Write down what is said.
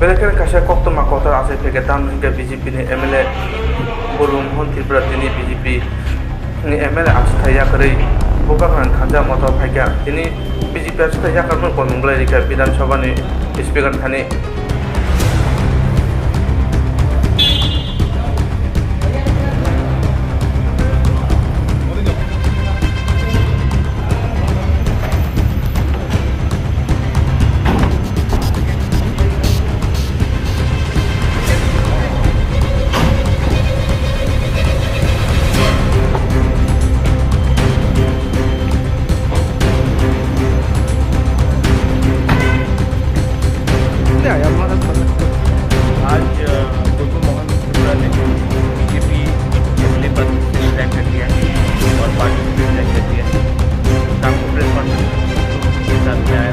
Belakang kasih kok tuh makotor asal peketan hingga BJP ni MLA Burung Hon Tripura ini BJP ni MLA asal ya kiri bukan khanja motor pegang ini BJP asal ya karena konumulai di Bidan Sabha ni speaker thani आज गुरु मोहन त्रिपुरा ने BJP MLA पद resign कर दिया है और party से resign कर दिया है। शाम को प्रेस कॉन्फ्रेंस के साथ में आया